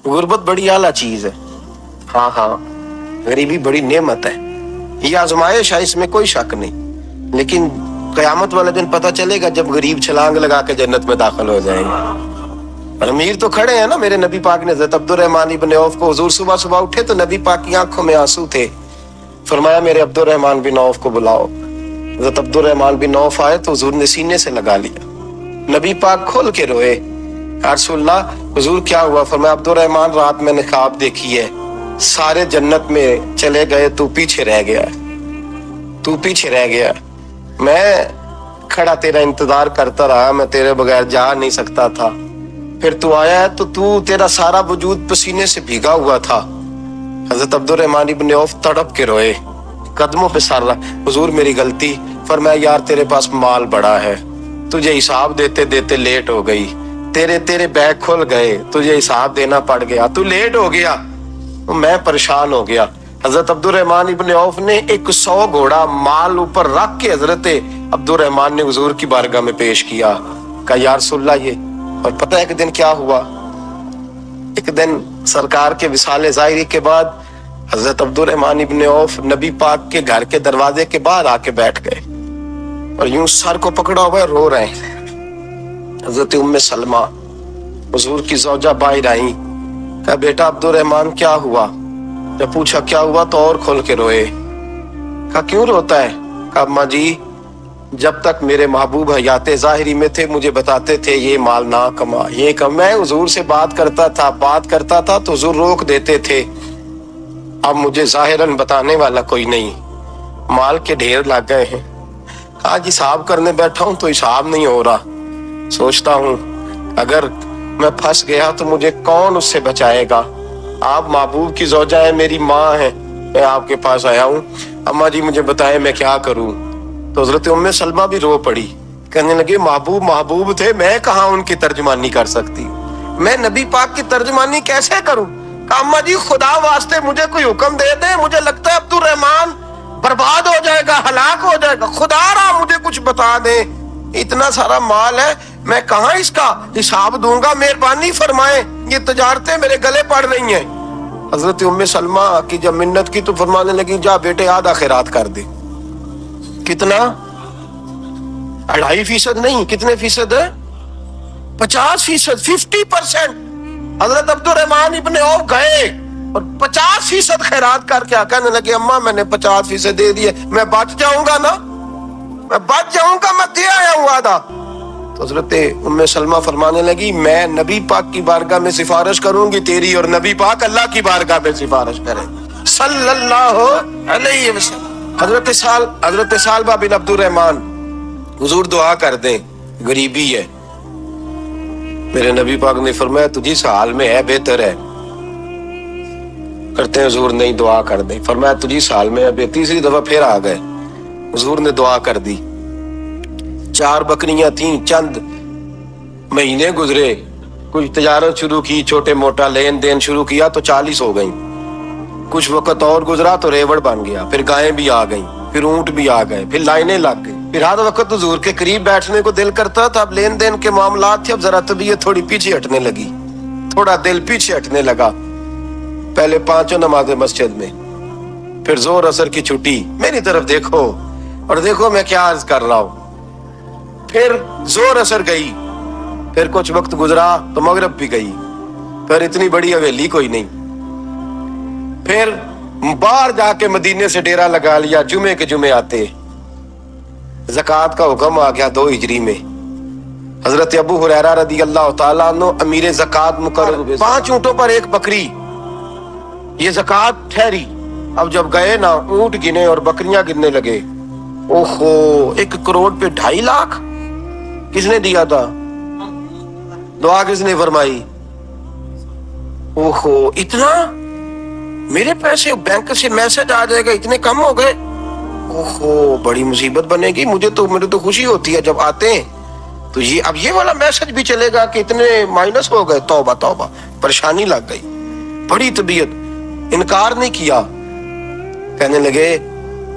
गुर्बत बड़ी आला चीज है। हाँ हाँ, गरीबी बड़ी नेमत है, ये आजमाइश है, इसमें कोई शक नहीं। लेकिन कयामत वाले दिन पता चलेगा जब गरीब छलांग लगा के जन्नत में दाखिल हो जाएंगे। और अमीर तो खड़े हैं ना। मेरे नबी पाक ने हज़रत अब्दुर्रहमान इब्न औफ को, हुजूर सुबह सुबह उठे तो नबी पाक की आंखों में आंसू थे। फरमाया मेरे अब्दुर्रहमान बिन औफ को बुलाओ। हज़रत अब्दुर्रहमान बिन औफ आए तो हुजूर ने सीने से लगा लिया। नबी पाक खोल के रोए, या रसूलल्लाह हुजूर क्या हुआ? फरमाया अब्दुर्रहमान रात मैंने ख्वाब देखी है, सारे जन्नत में चले गए, तू पीछे रह गया, तू पीछे रह गया। मैं खड़ा तेरा इंतजार करता रहा, मैं तेरे बगैर जा नहीं सकता था। फिर तू आया है तो तू, तेरा सारा वजूद पसीने से भीगा हुआ था। हजरत अब्दुर्रहमान इब्न औफ तड़प के रोए, कदमों पे सर रहा, हुजूर मेरी गलती। फरमाया यार तेरे पास माल बड़ा है, तुझे हिसाब देते देते लेट हो गई, तेरे बैग खुल गए, तुझे हिसाब देना पड़ गया, तू लेट हो गया, मैं परेशान हो गया। हजरत अब्दुर्रहमान इब्न औफ ने 100 घोड़ा माल ऊपर रख के हजरत अब्दुर्रहमान ने हुजूर की बारगाह में पेश किया। कहा या रसूलल्लाह ये। और पता है एक दिन क्या हुआ? एक दिन सरकार के विसाले ज़ाहिरी के बाद हजरत अब्दुर्रहमान इब्न औफ नबी पाक के घर के दरवाजे के बाहर आके बैठ गए और यूं सर को पकड़ा हुआ रो रहे हैं। हजरत उम्मे सलमा हुजूर की ज़ौजा बाहर आई। कहा बेटा अब्दुर्रहमान क्या हुआ? जब पूछा क्या हुआ तो और खोल के रोए। कहा क्यों रोता है? कहा अम्मा जी जब तक मेरे महबूब हयाते ज़ाहिरी में थे मुझे बताते थे ये माल ना कमा, ये कम। मैं हुजूर से बात करता था तो हुजूर रोक देते थे। अब मुझे ज़ाहिरन बताने वाला कोई नहीं, माल के ढेर लग गए हैं। आज हिसाब करने बैठा हूं तो हिसाब नहीं हो रहा। सोचता हूं अगर मैं फंस गया तो मुझे कौन उससे बचाएगा? आप महबूब की ज़ौजा है, मेरी माँ है, मैं आपके पास आया हूँ, अम्मा जी मुझे बताएं मैं क्या करूँ? तो हजरत उम्मे सलमा भी रो पड़ी, कहने लगे महबूब महबूब थे, मैं कहाँ उनकी तर्जुमानी कर सकती, मैं नबी पाक की तर्जुमानी कैसे करूँ? कहा अम्मा जी खुदा वास्ते मुझे कोई हुक्म दे दे, मुझे लगता है अब्दुर्रहमान बर्बाद हो जाएगा, हलाक हो जाएगा, खुदा रहा मुझे कुछ बता दे, इतना सारा माल है, मैं कहाँ इसका हिसाब दूंगा, मेहरबानी फरमाए, ये तजारतें मेरे गले पड़ रही हैं। हजरत उम्मे सलमा की जब मिन्नत की तो फरमाने लगी जा बेटे आधा खैरात कर दे। कितना? 2.5% नहीं, कितने फीसद है? 50%, 50%। हजरत अब्दुर्रहमान इब्न औफ गए और 50% खैरात करके कहने लगे अम्मा मैंने 50% दे दिए, मैं बच जाऊंगा ना, मैं बच जाऊंगा, मैं दे आया हूं आधा। तो हजरत उम्मे सलमा फरमाने लगी मैं नबी पाक की बारगाह में सिफारिश करूंगी तेरी, और नबी पाक अल्लाह की बारगाह में सिफारिश करें सल्लल्लाहु अलैहि वसल्लम। हजरत सालबा बिन अब्दुर्रहमान हुजूर दुआ कर दें, गरीबी है। मेरे नबी पाक ने फरमाया तुझी इस हाल में है, बेहतर है। करते हैं हुजूर नहीं दुआ कर दे। फरमाया तुझी इस हाल में है। तीसरी दफा फिर आ गए, हुजूर ने दुआ कर दी। 4 बकरियां थी, चंद महीने गुजरे, कुछ तजारत शुरू की, छोटे मोटा लेन देन शुरू किया तो 40 हो गई। कुछ वक्त और गुजरा तो रेवड़ बन गया, फिर गायें भी आ गई, फिर ऊंट भी आ गए, फिर लाइनें लग गई। फिर हर वक्त हुजूर के करीब बैठने को दिल करता था। अब लेन देन के मामलात थे, अब जरा तबीयत थोड़ी पीछे हटने लगी, थोड़ा दिल पीछे हटने लगा। पहले 5 नमाजें मस्जिद में, फिर जोर असर की छुट्टी, मेरी तरफ देखो और देखो मैं क्या अर्ज कर रहा हूं। फिर जोर असर गई, फिर कुछ वक्त गुजरा तो मगरिब भी गई, फिर इतनी बड़ी हवेली कोई नहीं। फिर बाहर जाके मदीने से डेरा लगा लिया, जुमे के जुमे आते। ज़कात का हुक्म आ गया 2 हिजरी में। हजरत अबू हुरैरा रदी अल्लाह तआला अन्हु अमीर ज़कात मुकर्रर हुए। 5 ऊंटों पर 1 बकरी, ये ज़कात ठहरी। अब जब गए ना, ऊंट गिने और बकरियां गिनने लगे। ओहो 1 करोड़ पे 2.5 लाख किसने दिया था? दुआ किसने फरमाई? ओहो इतना, मेरे पैसे बैंक से मैसेज आ जाएगा इतने कम हो गए, ओहो बड़ी मुसीबत बनेगी। मुझे तो खुशी होती है जब आते हैं तो ये अब ये वाला मैसेज भी चलेगा कि इतने माइनस हो गए। तौबा तौबा, परेशानी लग गई, बड़ी तबीयत। इनकार नहीं किया, कहने लगे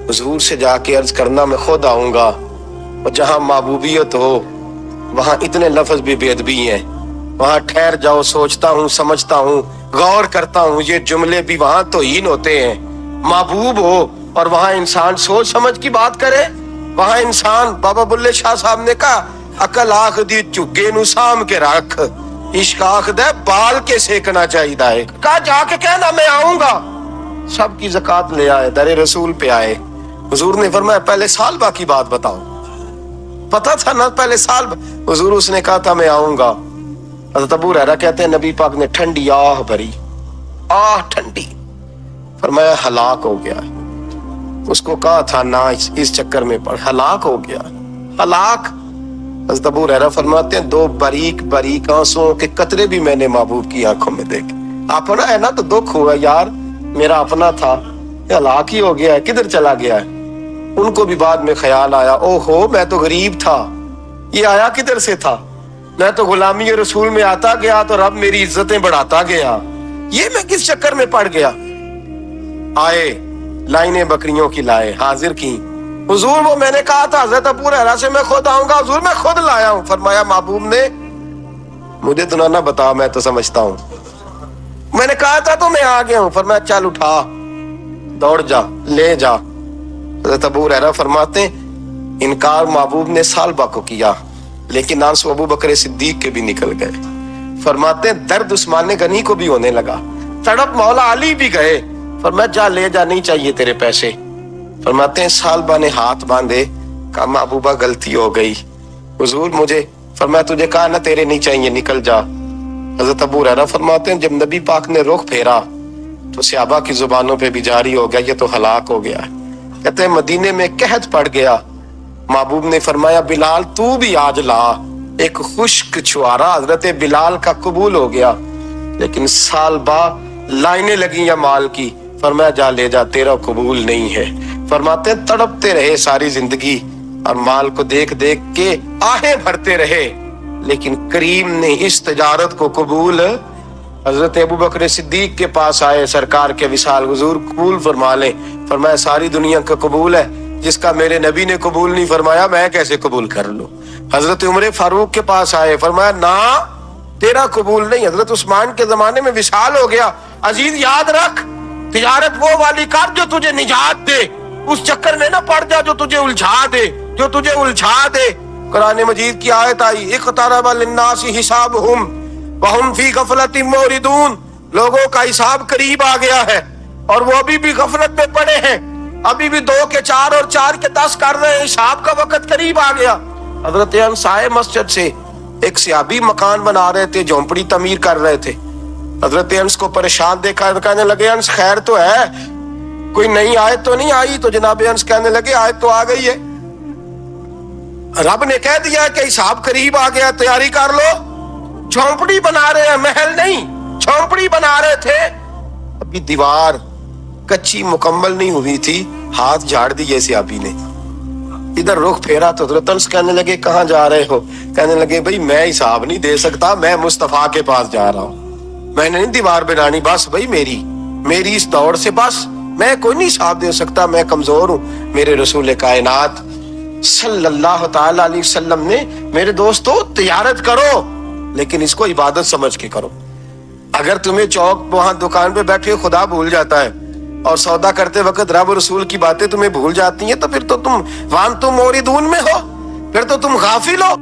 हुजूर से जाके अर्ज करना मैं खुद आऊंगा, और जहां महबूबियत हो वहां इतने लफ्ज भी बेअदबी हैं, वहां ठहर जाओ, सोचता हूँ समझता हूँ गौर करता हूँ ये जुमले भी वहां तौहीन होते हैं। महबूब हो और वहां इंसान सोच समझ की बात करे। वहां इंसान, बाबा बुल्ले शाह साहब ने कहा, अकल आख दी झुग्गे नू साम के रख, इश्क आख दे बाल के सेकना चाहिए है। कहा जाके कहना मैं आऊंगा। सबकी ज़कात ले आए, दरे रसूल पे आए। हुजूर ने फरमाया पहले सालबा की बात बताओ। पता था ना पहले साल। हुजूर उसने कहा था मैं आऊंगा। हज़रत अबू हुरैरा कहते हैं नबी पाक ने ठंडी आह भरी, आह ठंडी। फरमाया हलाक हो गया। उसको कहा था ना इस चक्कर में पड़, हलाक हो गया, हलाक। हज़रत अबू हुरैरा फरमाते हैं दो बारीक बारीक आंसुओं के कतरे भी मैंने महबूब की आंखों में देखे। अपना है ना तो दुख हुआ यार, मेरा अपना था, हलाक ही हो गया है, किधर चला गया है। उनको भी बाद में ख्याल आया, ओहो मैं तो गरीब था, ये आया किधर से था। मैं तो गुलामी रसूल में आता गया तो रब मेरी इज्जतें बढ़ाता गया, ये मैं किस चक्कर में पड़ गया। आए लाइनें बकरियों की लाए, हाजिर की। हुजूर वो मैंने कहा था हज़रत अबू हुरैरा से मैं खुद आऊंगा। हुजूर मैं खुद लाया हूं। फरमाया महबूब ने मुझे तो ना बता, मैं तो समझता हूं, मैंने कहा था तो मैं आ गया हूं। फरमाया चल उठा, दौड़ जा, ले जा। हज़रत अबू हुरैरा फरमाते इनकार महबूब ने सालबा को किया, लेकिन आंसू अबू बकर सिद्दीक के भी निकल गए। फरमाते दर्द उस्मान गनी को भी होने लगा, तड़प मौला अली भी गए। फरमाया जा ले जा, नहीं चाहिए तेरे पैसे। फरमाते हैं सालबा ने हाथ बांधे, कहा महबूबा गलती हो गई, हुजूर मुझे। फरमाया तुझे कहा ना तेरे नहीं चाहिए, निकल जा। हज़रत अबू हुरैरा फरमाते हैं जब नबी पाक ने रुख फेरा तो सहाबा की जुबानों पे भी जारी हो गया, ये तो हलाक हो गया। कहते हैं मदीने में कहत पड़ गया। महबूब ने फरमाया बिलाल तू भी आज ला। एक खुश्क छुआरा हजरत बिलाल का कबूल हो गया, लेकिन सालबा लाइनें लगी या माल की। फरमाया जा ले जा, तेरा कबूल नहीं है। फरमाते तड़पते रहे सारी जिंदगी और माल को देख देख के आहें भरते रहे, लेकिन करीम ने इस तिजारत को कबूल। हजरत अबू बकर सिद्दीक के पास आए, सरकार के विसाल हुजूर कबूल फरमा ले। फरमाया सारी दुनिया का कबूल है, जिसका मेरे नबी ने कबूल नहीं फरमाया मैं कैसे कबूल कर लूं। हजरत उमर फारूक के पास आए, फरमाया ना तेरा कबूल नहीं। हजरत उस्मान के जमाने में विशाल हो गया। अजीज याद रख, तिजारत वो वाली कर जो तुझे निजात दे, उस चक्कर में ना पड़ जा जो तुझे उलझा दे, जो तुझे उलझा दे। कुरान मजीद की आयत आई, इक़्तरबा लिन्नासी हिसाबुहुम वहुम फी गफलतिन मुरिदून। लोगों का हिसाब करीब आ गया है और वो अभी भी गफलत में पड़े हैं, अभी भी 2 के 4 और 4 के 10 कर रहे हैं। हिसाब का वक्त करीब आ गया। हजरत अंसाए मस्जिद से एक सहाबी मकान बना रहे थे, झोंपड़ी तमीर कर रहे थे। हजरत अंस को परेशान देखा, कहने लगे अंस खैर तो है, कोई नई आयत तो नहीं आई। तो जनाब अंस कहने लगे आयत तो आ गई है, रब ने कह दिया कि हिसाब करीब आ गया, तैयारी कर लो। झोंपड़ी बना रहे हैं, महल नहीं, झोंपड़ी बना रहे थे। अभी दीवार कच्ची मुकम्मल नहीं हुई थी, हाथ झाड़ दिए सहाबी ने। इधर रुख फेरा तो हजरत अंस कहने लगे कहाँ जा रहे हो। कहने लगे भाई मैं हिसाब नहीं दे सकता, मैं मुस्तफा के पास जा रहा हूँ, मैंने नहीं दीवार बनानी, बस भाई मेरी इस दौड़ से बस मैं कोई नहीं हिसाब दे सकता, मैं कमजोर हूँ। मेरे रसूल कायनात सल्लल्लाहु ताला अलैहि वसल्लम ने मेरे दोस्तों तिजारत करो, लेकिन इसको इबादत समझ के करो। अगर तुम्हें चौक वहां दुकान पे बैठे खुदा भूल जाता है और सौदा करते वक्त रब रसूल की बातें तुम्हें भूल जाती हैं, तो फिर तो तुम वान तुम मोरिदून में हो, फिर तो तुम गाफिल हो।